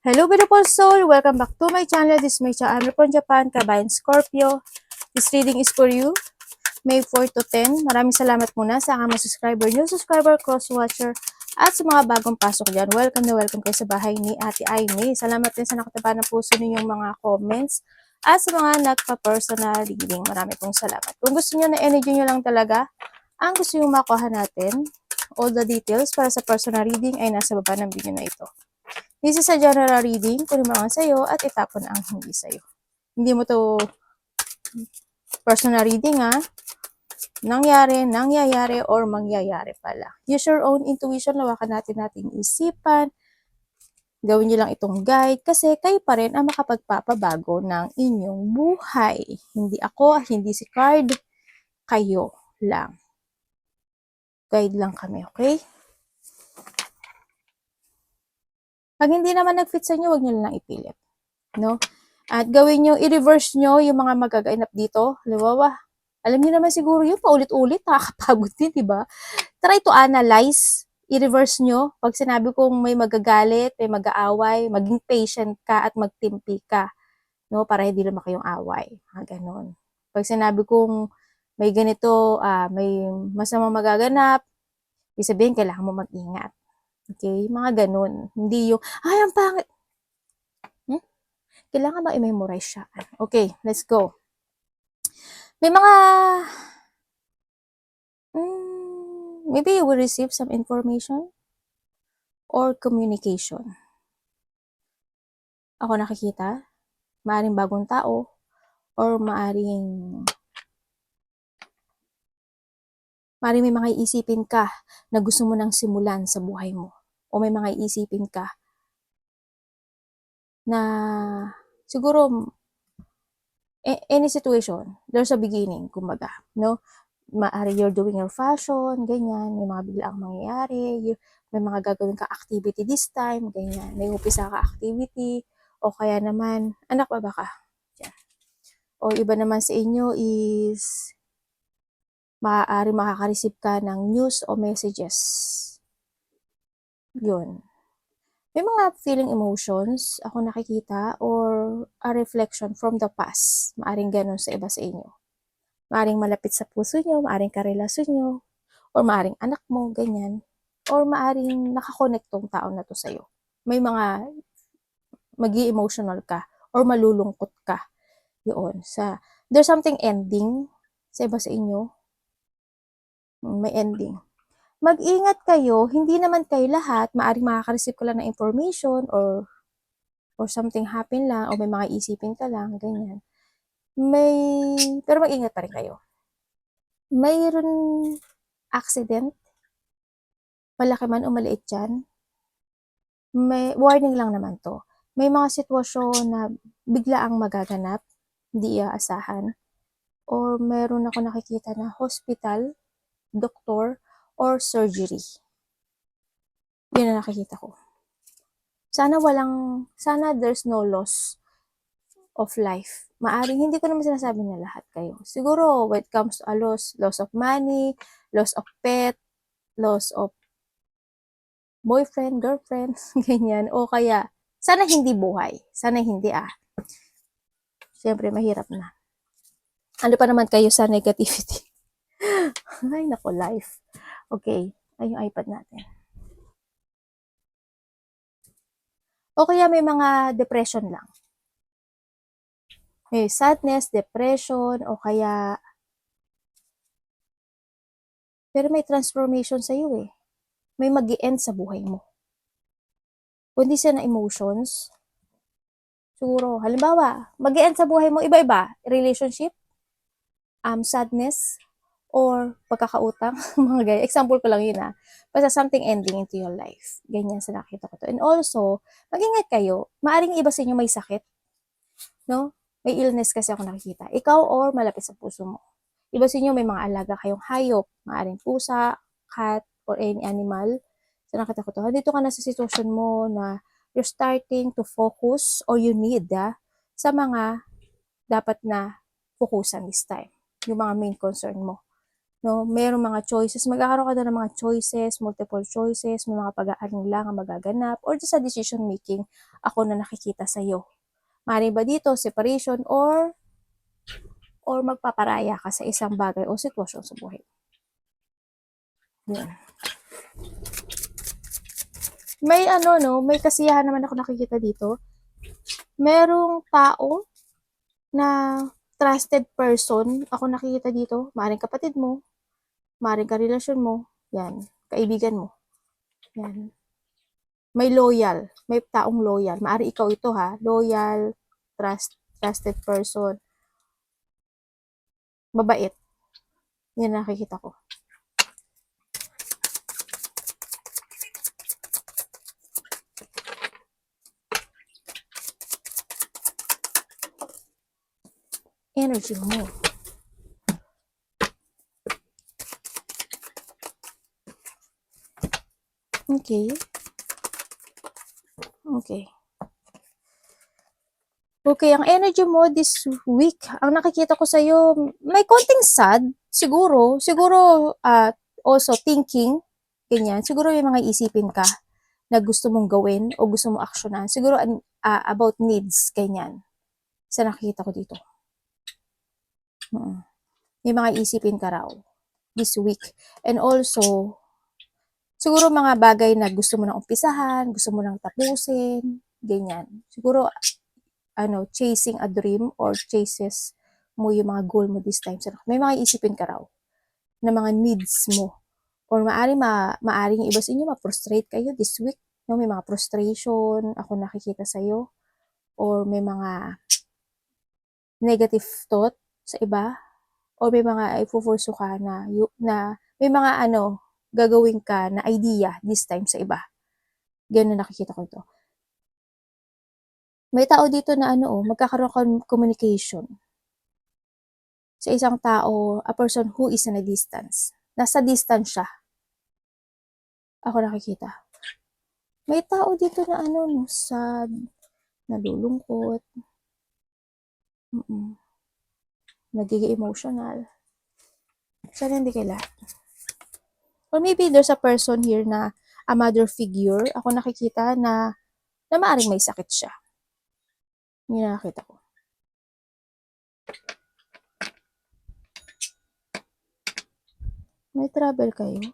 Hello beautiful soul! Welcome back to my channel. This is my channel from Japan, Kabayan Scorpio. This reading is for you, May 4 to 10. Maraming salamat muna sa aking mga subscriber, new subscriber, cross-watcher, at sa mga bagong pasok dyan. Welcome na welcome kayo sa bahay ni Ate Aimee. Salamat din sa nakataba ng puso ninyong mga comments at sa mga nagpa-personal reading. Marami pong salamat. Kung gusto niyo na energy nyo lang talaga, ang gusto nyo makuha natin, all the details para sa personal reading ay nasa baba ng video na ito. This is a general reading, kunin mo ang sa'yo at itapon ang hindi sa'yo. Hindi mo to personal reading nangyayari, or mangyayari pala. Use your own intuition, lawakan natin isipan. Gawin nyo lang itong guide kasi kayo pa rin ang makapagpapabago ng inyong buhay. Hindi ako, hindi si card, kayo lang. Guide lang kami, okay? Pag hindi naman nag-fit sa inyo, huwag nyo lang ipilit. No? At gawin nyo, i-reverse nyo yung mga magagainap dito. Halimbawa, alam niyo naman siguro yun, paulit-ulit, nakakapagod din, diba? Try to analyze, i-reverse nyo. Pag sinabi kong may magagalit, may mag-aaway, maging patient ka at magtimpi ka. No? Para hindi lumaki yung away. Ganon. Pag sinabi kong may ganito, may masamang magaganap, ibig sabihin, kailangan mo mag-ingat. Okay? Mga ganon. Hindi yung, ay, ang pangit. Kailangan ba i-memorize siya? Okay, let's go. May mga, maybe you will receive some information or communication. Ako nakikita, maaring bagong tao, or maaring may mga iisipin ka na gusto mo nang simulan sa buhay mo. O may mga iisipin ka na siguro any situation, there's a beginning, kumbaga, no? Maaari you're doing your fashion, ganyan, may mga biglaang mangyayari, may mga gagawin ka activity this time, ganyan, may upisa ka activity, o kaya naman, anak ba ka? Yan. O iba naman sa inyo is, maaari makaka-receive ka ng news o messages. Yun. May mga feeling emotions ako nakikita or a reflection from the past. Maaring ganun sa iba sa inyo. Maaring malapit sa puso nyo, maaring karelasyon nyo, or maaring anak mo, ganyan. Or maaring nakakonect tong tao na to sa'yo. May mga magi-emotional ka or malulungkot ka. Yun. There's something ending sa iba sa inyo. May ending. Mag-ingat kayo, hindi naman kayo lahat, maaring makaka-receive ka lang ng information or something happen lang, o may mga isipin ka lang, ganyan. Pero mag-ingat pa rin kayo. Mayroon accident, malaki man o maliit yan, may warning lang naman to. May mga sitwasyon na bigla ang magaganap, hindi iaasahan, or meron ako nakikita na hospital, doktor, or surgery. Yun ang nakikita ko. Sana there's no loss of life. Maaring, hindi ko naman sinasabi na lahat kayo. Siguro, when it comes to a loss of money, loss of pet, loss of boyfriend, girlfriend, ganyan. O kaya, sana hindi buhay. Sana hindi Siyempre, mahirap na. Ano pa naman kayo sa negativity? Ay, nako, life. Okay, ay yung iPad natin. O kaya may mga depression lang. May sadness, depression, o kaya pero may transformation sa iyo eh. May mag-i-end sa buhay mo. Kundi siya na emotions, siguro, halimbawa, mag-i-end sa buhay mo, iba-iba, relationship, sadness, or pagkakautang, mga ganyan. Example ko lang yun Basta something ending into your life. Ganyan sa nakita ko to. And also, mag-ingat kayo, maaring iba sa inyo may sakit, no? May illness kasi ako nakikita. Ikaw or malapit sa puso mo. Iba sa inyo may mga alaga kayong hayop, maaring pusa, cat, or any animal. So nakita ko to. Dito ka na sa sitwasyon mo na you're starting to focus or you need sa mga dapat na focusan this time. Yung mga main concern mo. no? Merong mga choices, magkakaroon ka na ng mga choices, multiple choices, may mga pag-aalinlangan magaganap, or just sa decision making, ako na nakikita sa'yo. Maaaring ba dito, separation, or magpaparaya ka sa isang bagay o sitwasyon sa buhay. Yan. May may kasiyahan naman ako nakikita dito. Merong tao na trusted person ako nakikita dito. Maaaring kapatid mo, maaaring karelasyon mo, yan, kaibigan mo. Yan. May loyal, may taong loyal. Maaaring ikaw ito ha, loyal, trusted person. Mabait. Yan nakikita ko. Energy mo. Okay. Okay. Okay, ang energy mo this week, ang nakikita ko sa'yo, may konting sad, siguro, also thinking, ganyan, siguro may mga isipin ka na gusto mong gawin o gusto mong aksyonan, siguro about needs, ganyan, sa nakikita ko dito. May mga isipin ka raw this week. And also, siguro mga bagay na gusto mo nang umpisahan, gusto mo nang tapusin, ganyan. Siguro, chasing a dream or chases mo yung mga goal mo this time. So, may mga isipin ka raw na mga needs mo. Or maaring iba sa inyo, ma-frustrate kayo this week. No? May mga frustration, ako nakikita sa'yo. Or may mga negative thought sa iba. Or may mga ipuforso ka na may mga gagawin ka na idea this time sa iba. Ganun nakikita ko ito. May tao dito na magkakaroon ka communication sa isang tao, a person who is in a distance. Nasa distance siya. Ako nakikita. May tao dito na sad, nalulungkot, nagiging emotional. Sana hindi kay lahat. Or maybe there's a person here na a mother figure. Ako nakikita na maaaring may sakit siya. Yun nakita ko. May trouble kayo?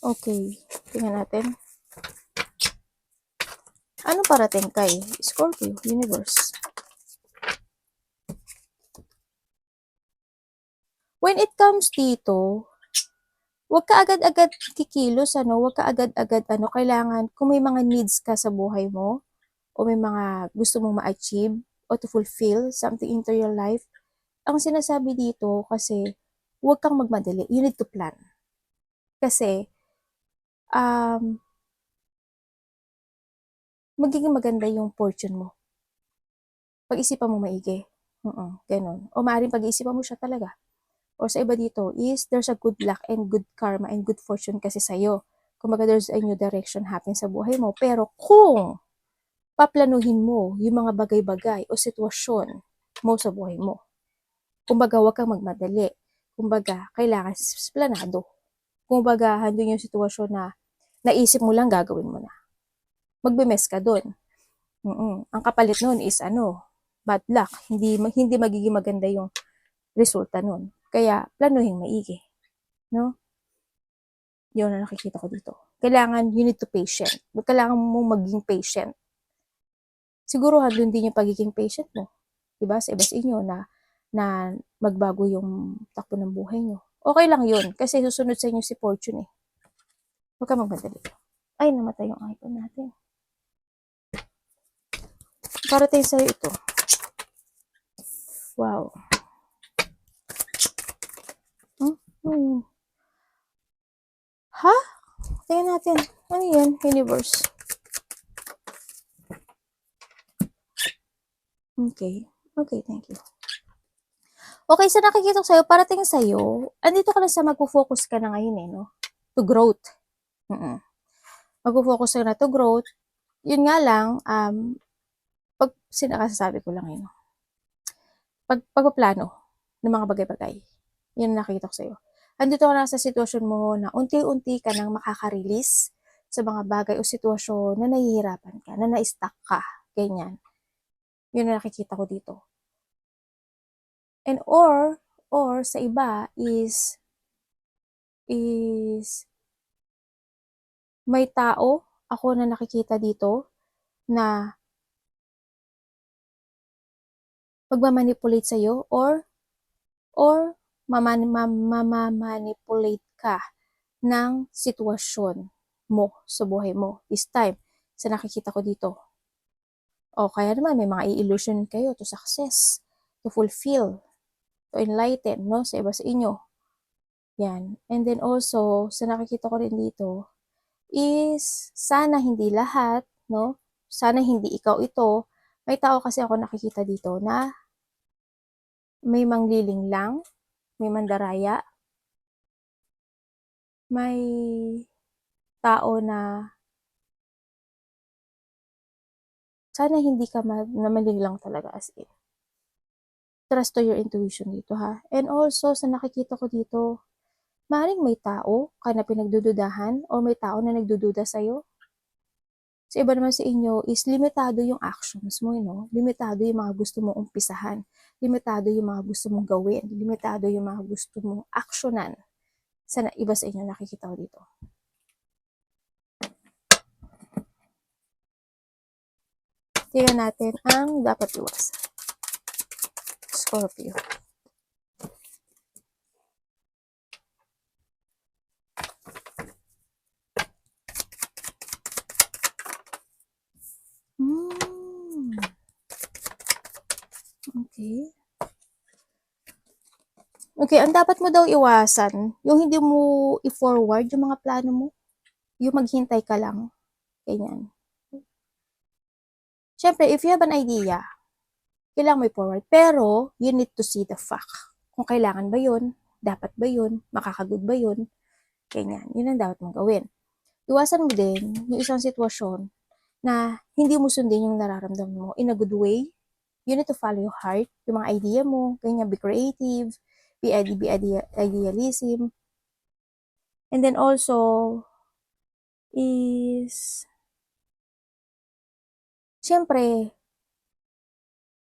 Okay, tingnan natin. Ano parating kay Scorpio, Universe? When it comes dito, huwag ka agad-agad kikilos, huwag ka agad-agad, kailangan, kung may mga needs ka sa buhay mo, o may mga gusto mong ma-achieve, o to fulfill something into your life, ang sinasabi dito kasi, huwag kang magmadali. You need to plan. Kasi, magiging maganda yung fortune mo. Pag-isipan mo maigi. Ganun. O maaaring pag-iisipan mo siya talaga. O sa iba dito is, there's a good luck and good karma and good fortune kasi sa'yo. Kumbaga, there's a new direction happen sa buhay mo. Pero kung paplanuhin mo yung mga bagay-bagay o sitwasyon mo sa buhay mo, kumbaga, huwag kang magmadali. Kumbaga, kailangan planado. Kumbaga, handun yung sitwasyon na naisip mo lang, gagawin mo na. Magbe-mess ka dun. Ang kapalit nun is bad luck. Hindi magiging maganda yung resulta nun. Kaya, planuhin maigi. No? Yun na nakikita ko dito. Kailangan, you need to patient. Kailangan mo maging patient. Siguro, handun din yung pagiging patient mo. Diba? Sa iba sa inyo na magbago yung takbo ng buhay nyo. Okay lang yun. Kasi susunod sa inyo si Fortune eh. Huwag ka magmadali. Ay, namatay yung iPhone natin. Parating sa'yo ito. Wow. Ha? Tingnan natin. Ano yan? Universe. Okay. Okay, thank you. Okay, so nakikita ko sa'yo, parating sa'yo, andito ka na sa magpo-focus ka na ngayon no? To growth. Magpo-focus ka na to growth. Yun nga lang, pag sinakasasabi ko lang yun, pagpaplano ng mga bagay-bagay, yun ang nakikita ko sa'yo. Andito ka na sa sitwasyon mo na unti-unti ka nang makaka-release sa mga bagay o sitwasyon na nahihirapan ka, na na-stuck ka, ganyan. Yun ang nakikita ko dito. And or sa iba is may tao ako na nakikita dito na magma-manipulate sa'yo or mama-manipulate ka ng sitwasyon mo sa buhay mo this time sa nakikita ko dito. O kaya naman may mga i-illusion kayo to success, to fulfill, to enlighten, no, sa iba sa inyo. Yan. And then also, sa nakikita ko rin dito is sana hindi lahat, no? Sana hindi ikaw ito. May tao kasi ako nakikita dito na may mangliling lang, may mandaraya, may tao na sana hindi ka namaling lang talaga as in. Trust to your intuition dito ha. And also, sa nakikita ko dito, maaaring may tao ka na pinagdududahan o may tao na nagdududa sa'yo. Sa iba naman sa inyo is limitado yung actions mo, no? Limitado yung mga gusto mong umpisahan. Limitado yung mga gusto mong gawin. Limitado yung mga gusto mong aksyonan. Sa iba sa inyo nakikita ko dito. Tingnan natin ang dapat iwasan. Scorpio. Okay. Okay, ang dapat mo daw iwasan, yung hindi mo i-forward yung mga plano mo. Yung maghintay ka lang. Ganyan. Siyempre, if you have an idea, kailangan mo i-forward. Pero, you need to see the fact. Kung kailangan ba yun, dapat ba yun, makakagod ba yun, ganyan. Yun ang dapat mong gawin. Iwasan mo din yung isang sitwasyon na hindi mo sundin yung nararamdaman mo in a good way. You need to follow your heart, yung mga idea mo, ganyan, be creative, be idealism. And then also, is, siyempre,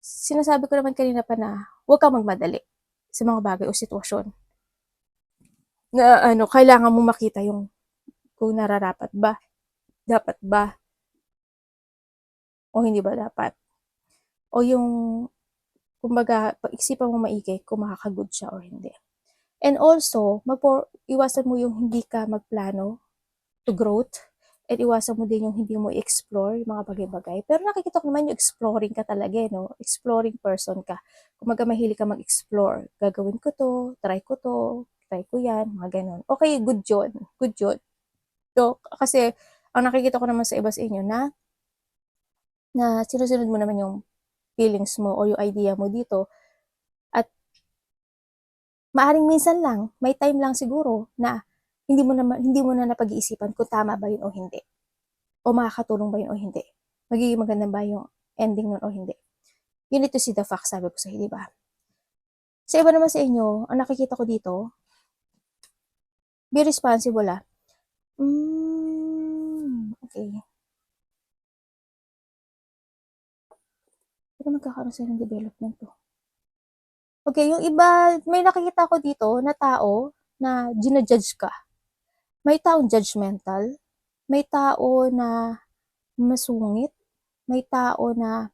sinasabi ko naman kanina pa na huwag kang magmadali sa mga bagay o sitwasyon. Na kailangan mo makita yung kung nararapat ba, dapat ba, o hindi ba dapat. O yung, kumbaga, pag-isipan mo maigi kung makakagood siya or hindi. And also, iwasan mo yung hindi ka magplano to growth, at iwasan mo din yung hindi mo i-explore yung mga bagay-bagay. Pero nakikita ko naman yung exploring ka talaga, no? Exploring person ka. Kung mahilig ka mag-explore, gagawin ko to, try ko yan, mga ganun. Okay, good yun. Good yun. So, kasi, ang nakikita ko naman sa iba sa inyo na sinusunod mo naman yung feelings mo o yung idea mo dito. At, maaring minsan lang, may time lang siguro na hindi mo na napag-iisipan kung tama ba yun o hindi. O makakatulong ba yun o hindi. Magiging maganda ba yung ending nun o hindi. You need to see the facts, sabi ko sa'yo, di ba? Sa iba naman sa inyo, ang nakikita ko dito, be responsible okay. Pero magkakaroon sa'yo ng development to. Okay, yung iba, may nakikita ko dito na tao na ginajudge ka. May taong judgmental, may tao na masungit, may tao na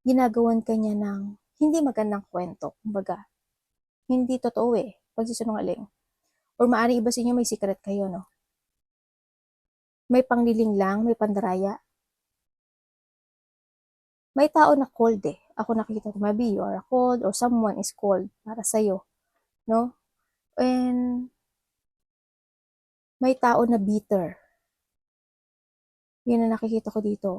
ginagawan ka niya ng hindi magandang kwento. Kumbaga, hindi totoo pagsisinungaling. Or maaari iba sa inyo may secret kayo, no? May pangliling lang, may pandaraya. May tao na cold Ako nakikita ko, maybe you are cold or someone is cold para sa'yo, no? And may tao na bitter. Yun ang nakikita ko dito.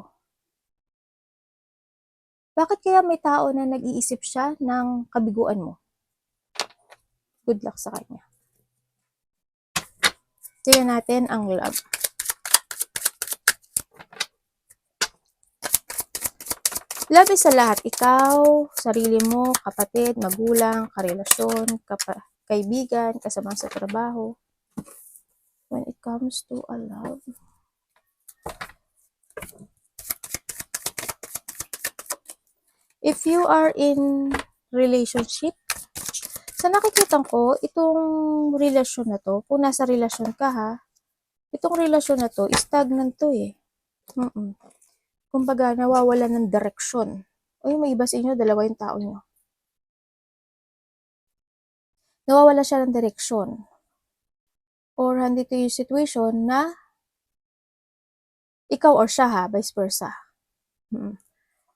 Bakit kaya may tao na nag-iisip siya ng kabiguan mo? Good luck sa kanya. Tingnan natin ang love. Labi sa lahat, ikaw, sarili mo, kapatid, magulang, karelasyon, kaibigan, kasama sa trabaho. When it comes to a love, if you are in relationship, sa nakikita ko, itong relasyon na to, kung nasa relasyon ka ha, itong relasyon na to, stagnant to eh. Kumbaga, nawawala ng direksyon. O may iba sa inyo, dalawa yung tao nyo. Nawawala siya ng direksyon. Or handito yung situation na ikaw or siya ha, vice versa.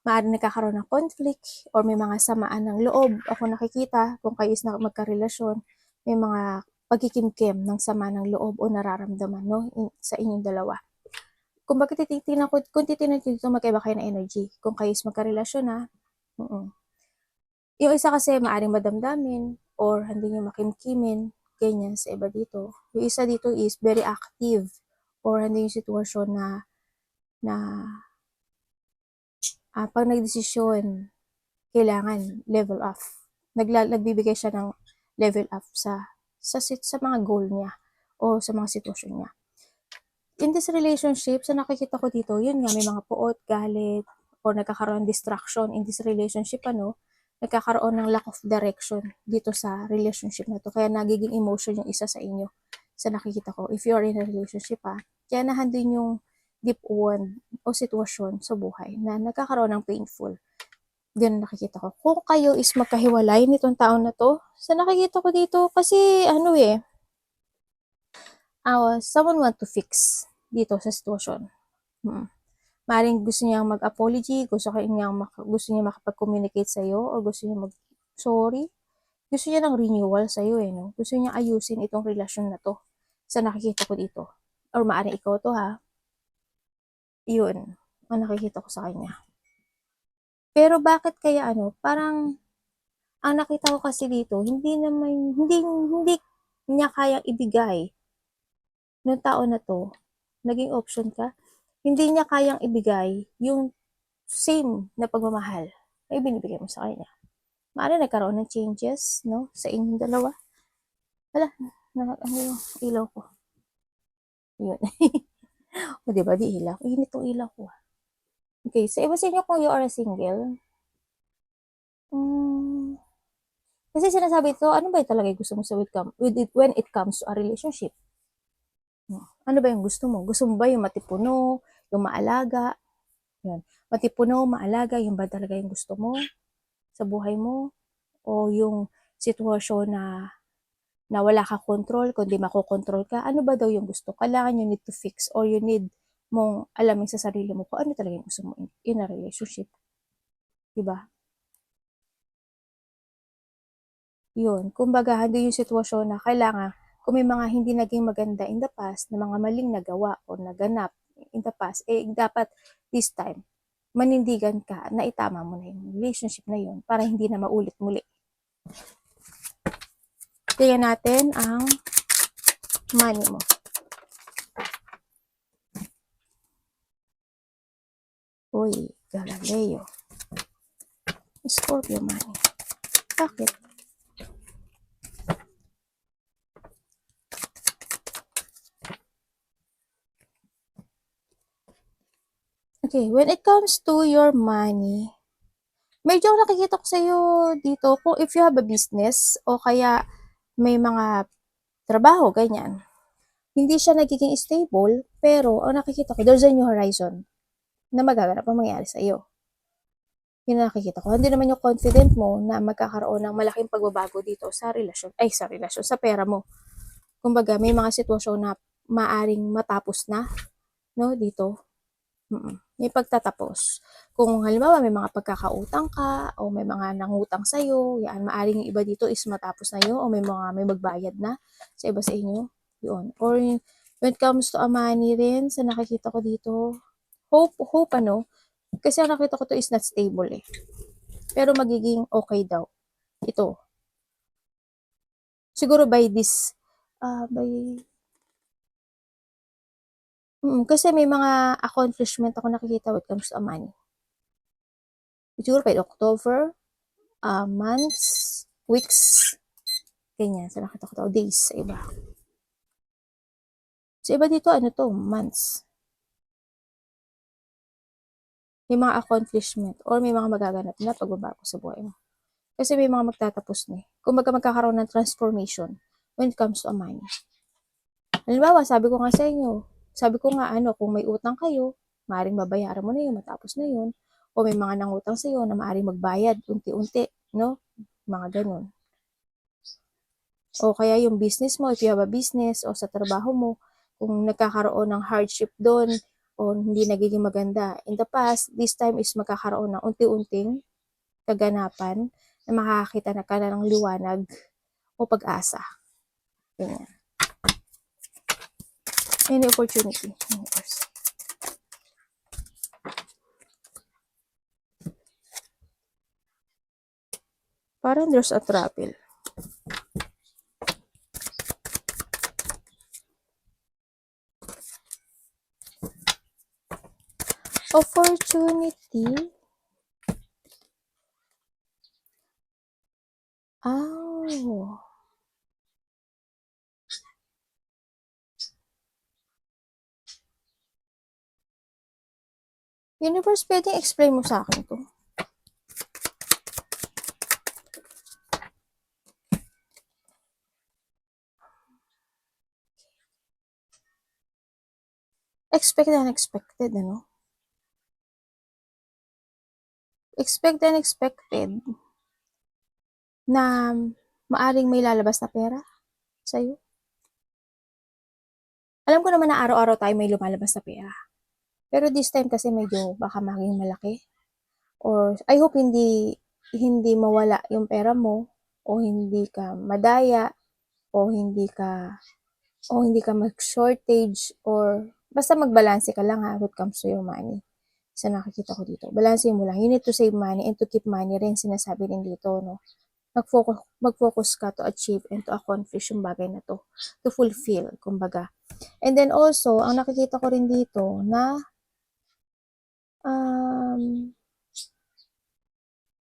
Maaaring nagkakaroon ng conflict or may mga samaan ng loob. Ako nakikita, kung kayo is na magkarelasyon, may mga pagkikimkim ng sama ng loob o nararamdaman no, sa inyong dalawa. Kung bakit tititingnan ko, kung titingnan ko dito, magkaiba kayo ng energy. Kung kayo is magkarelasyon ha, yung isa kasi maaaring madamdamin or hindi nyo makimkimin, ganyan sa iba dito. Yung isa dito is very active or hindi yung sitwasyon na pag nagdesisyon, kailangan level up. Nagbibigay siya ng level up sa mga goal niya o sa mga sitwasyon niya. In this relationship, sa nakikita ko dito, yun nga, may mga puot, galit, or nagkakaroon ng distraction in this relationship, nagkakaroon ng lack of direction dito sa relationship na to. Kaya nagiging emotion yung isa sa inyo sa nakikita ko. If you are in a relationship, kaya nahandun yung deep wound o sitwasyon sa buhay na nagkakaroon ng painful. Ganun nakikita ko. Kung kayo is magkahiwalay nitong taon na to, sa nakikita ko dito, kasi someone want to fix dito sa sitwasyon. Maring gusto niyang mag-apology, gusto niya makapag-communicate sa'yo, o gusto niya mag-sorry. Gusto niya ng renewal sa'yo no? Gusto niya ayusin itong relasyon na to sa nakikita ko dito. Or maaaring ikaw to ha. Yun, ang nakikita ko sa kanya. Pero bakit kaya parang ang nakita ko kasi dito, hindi niya kayang ibigay nung tao na to, naging option ka, hindi niya kayang ibigay yung same na pagmamahal na ibinibigay mo sa kanya. Maaaring nagkaroon ng changes, no, sa inyong dalawa. Wala, yung ilaw ko. Yun. O diba, di ilaw. Init tong ilaw ko. Okay, sa iba sa inyo kung you are a single, kasi sinasabi ito, ano ba yung talaga gusto mo when it comes to a relationship? Ano ba yung gusto mo? Gusto mo ba yung matipuno, yung maalaga? Yan. Matipuno, maalaga, yung ba talaga yung gusto mo sa buhay mo? O yung sitwasyon na wala ka control, kundi makokontrol ka? Ano ba daw yung gusto? Kailangan you need to fix or you need mong alamin sa sarili mo kung ano talaga yung gusto mo in a relationship. Diba? Yun. Kumbaga, hindi yung sitwasyon na kailangan kung may mga hindi naging maganda in the past, na mga maling nagawa o naganap in the past, dapat this time, manindigan ka na itama mo na yung relationship na yun para hindi na maulit muli. Tingnan natin ang money mo. Uy, Galileo. Scorpio money. Bakit? Okay, when it comes to your money, medyo nakikita ko sa'yo dito, kung if you have a business, o kaya may mga trabaho, ganyan, hindi siya nagiging stable, pero ang nakikita ko, there's a new horizon na magaganap ang mangyari sa'yo. Yun ang nakikita ko. Hindi naman yung confident mo na magkakaroon ng malaking pagbabago dito sa sa pera mo. Kumbaga, may mga sitwasyon na maaring matapos na, no, dito. May pagtatapos. Kung halimbawa may mga pagkakautang ka o may mga nangutang sa'yo, yan, maaring yung iba dito is matapos na yun o may magbayad na sa iba sa inyo. Yun. Or when it comes to a money rin, sa nakikita ko dito, hope kasi ang nakita ko to is not stable pero magiging okay daw. Ito. Siguro by this, kasi may mga accomplishment ako nakikita when it comes to money. siguro by October, months, weeks, ganyan. Sa nakita ko to, days sa iba. Sa iba dito, ano to, months. May mga accomplishment or may mga magaganap na pagbabago sa buhay mo. Kasi may mga magtatapos na eh. Kumbaga magkakaroon ng transformation when it comes to money. Halimbawa, sabi ko nga kung may utang kayo, maaaring babayaran mo na yun, matapos na yun. O may mga nangutang sa iyo na maaaring magbayad unti-unti, no? Mga ganun. O kaya yung business mo, if you have a business o sa trabaho mo, kung nagkakaroon ng hardship doon o hindi nagiging maganda. In the past, this time is magkakaroon ng unti-unting kaganapan na makakakita na ka na ng liwanag o pag-asa. Ganyan. Any opportunity. Universe. Parang there's a travel. Opportunity. Oh. Universe, pwedeng explain mo sa akin to? Expected and unexpected, ano? Expect and unexpected na maaring may lalabas na pera sa'yo. Alam ko naman na araw-araw tayo may lumalabas na pera. Pero this time kasi medyo baka maging malaki. Or I hope hindi mawala yung pera mo o hindi ka madaya o hindi ka mag-shortage or basta magbalanse ka lang when it comes to your money. Sa nakikita ko dito. Balanse mo lang. You need to save money and to keep money rin sinasabi din dito, no? Mag-focus ka to achieve and to accomplish yung bagay na to. To fulfill, kumbaga. And then also, ang nakikita ko rin dito na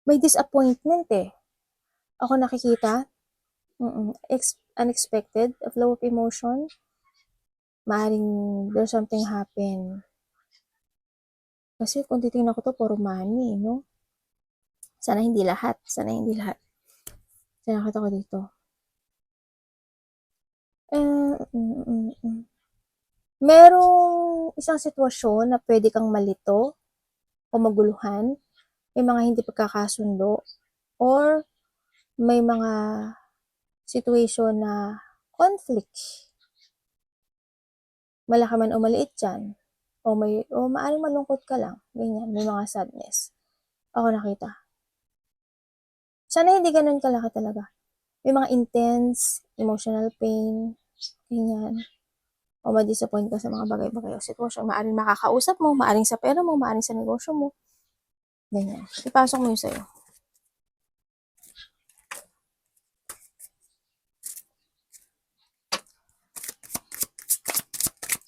may disappointment eh. Ako nakikita, unexpected, a flow of emotion, maaaring there's something happen. Kasi kung titingnan ko to, puro money, no? Sana hindi lahat. Sana nakita ko dito. Merong isang sitwasyon na pwede kang malito o maguluhan, may mga hindi pagkakasundo, or may mga situation na conflict. Malaki man o maliit yan. O maaaring malungkot ka lang. Ganyan, may mga sadness. Ako nakita. Sana hindi ganun kalaki talaga. May mga intense, emotional pain, ganyan. O ma-disappoint ka sa mga bagay-bagay o sitwasyon. Maaaring makakausap mo, maaaring sa pera mo, maaaring sa negosyo mo. Ganyan. Ipasok mo yun sa'yo.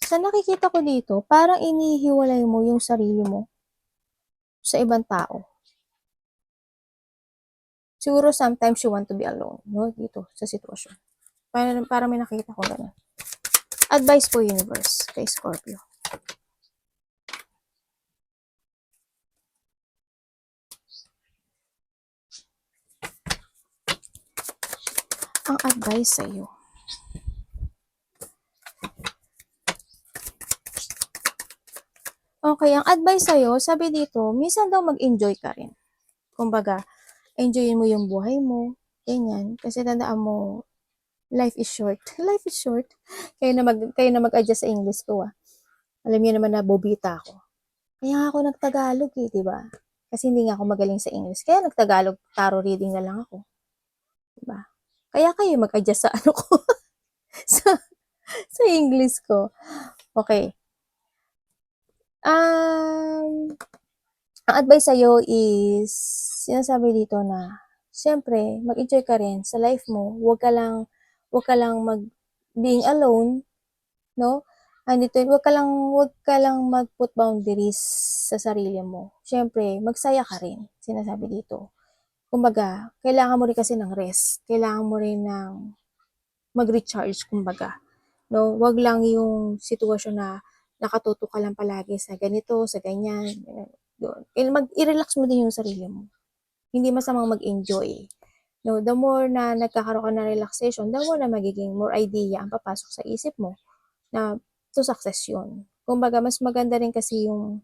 Sa nakikita ko dito, parang inihiwalay mo yung sarili mo sa ibang tao. Siguro sometimes you want to be alone, no? Dito, sa sitwasyon. Para may nakita ko gano'n. Advice po, universe, kay Scorpio. Ang advice sa iyo. Okay, ang advice sa'yo, sabi dito, minsan daw mag-enjoy ka rin. Kumbaga, enjoyin mo yung buhay mo, ganyan. Kasi tandaan mo, life is short. Life is short. Kayo na mag-adjust sa English ko, ah. Alam niyo naman na bobita ako. Kaya ako nagtagalog eh, di ba? Kasi hindi nga ako magaling sa English. Kaya nagtagalog, tarot reading na lang ako. Di ba? Kaya kayo mag-adjust sa ano ko. sa, sa English ko. Okay. Ang advice sa'yo is, sinasabi dito na, siyempre, mag-enjoy ka rin sa life mo. Huwag ka lang being alone, no? Andito, huwag ka lang mag-put boundaries sa sarili mo. Siyempre, magsaya ka rin. sinasabi dito. Kumbaga, kailangan mo rin kasi ng rest. Kailangan mo rin ng mag-recharge, kumbaga. No? Wag lang yung sitwasyon na nakatutok ka lang palagi sa ganito, sa ganyan. Doon. I-relax mo din yung sarili mo. Hindi masamang mag-enjoy. No, the more na nagkakaroon ka ng relaxation, the more na magiging more idea ang papasok sa isip mo na to success yun. Kumbaga, mas maganda rin kasi yung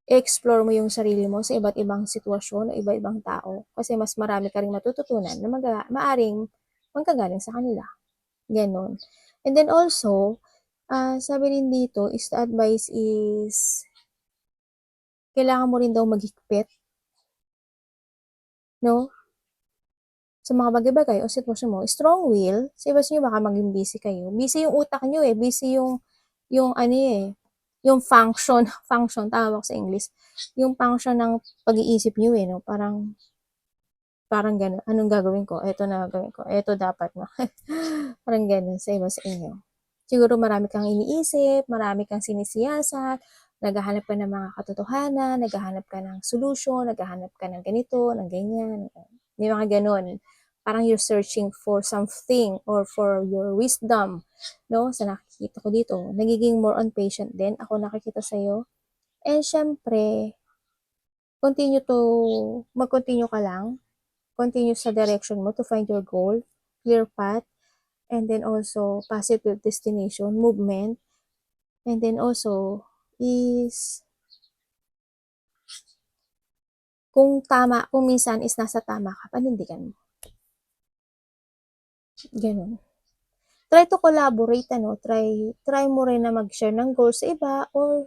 explore mo yung sarili mo sa iba't ibang sitwasyon o iba-ibang tao kasi mas marami ka ring matututunan na maaring manggagaling sa kanila. Ganon. And then also, sabi rin dito is the advice is kailangan mo rin daw maghigpit, no? Sa mga bagay-bagay o sitwasyon mo, strong will, sa iba nyo baka maging busy kayo. Busy yung utak nyo eh, busy yung ano eh, yung function, function, tawag sa English, yung function ng pag-iisip nyo eh, no? Parang gano'n, anong gagawin ko? Ito na gagawin ko, ito dapat na. Parang gano'n sa iba sa inyo. Siguro marami kang iniisip, marami kang sinisiyasat, naghahanap ka ng mga katotohanan, naghahanap ka ng solution, naghahanap ka ng ganito, ng ganyan. May mga gano'n. Parang you're searching for something or for your wisdom, no? Sa nakikita ko dito, nagiging more on patient din. Ako nakikita sa'yo. And syempre, mag-continue ka lang. Continue sa direction mo to find your goal, clear path, and then also positive destination, movement, and then also is kung minsan is nasa tama ka, panindigan mo. Ganun. Try to collaborate, try mo rin na mag-share ng goals sa iba or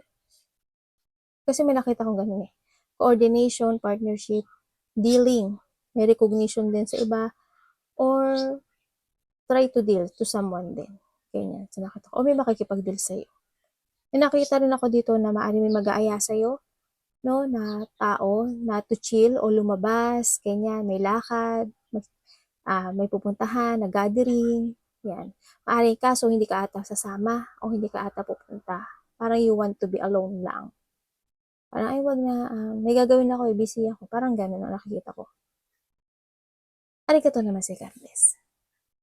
kasi may nakita kong ganun eh. Coordination, partnership, dealing, may recognition din sa iba or try to deal to someone din. Ganyan. So nakita ko, may makikipag-deal sa'yo. May nakita rin ako dito na maaaring may mag-aaya sa'yo, no, na tao na to chill o lumabas, ganyan, may lakad, may pupuntahan, nag-gathering, yan. Maaaring kaso hindi ka ata sasama o hindi ka ata pupunta. Parang you want to be alone lang. Parang ay wag na, may gagawin ako, busy ako. Parang ganun ang nakikita ko. Arigatou naman si God bless.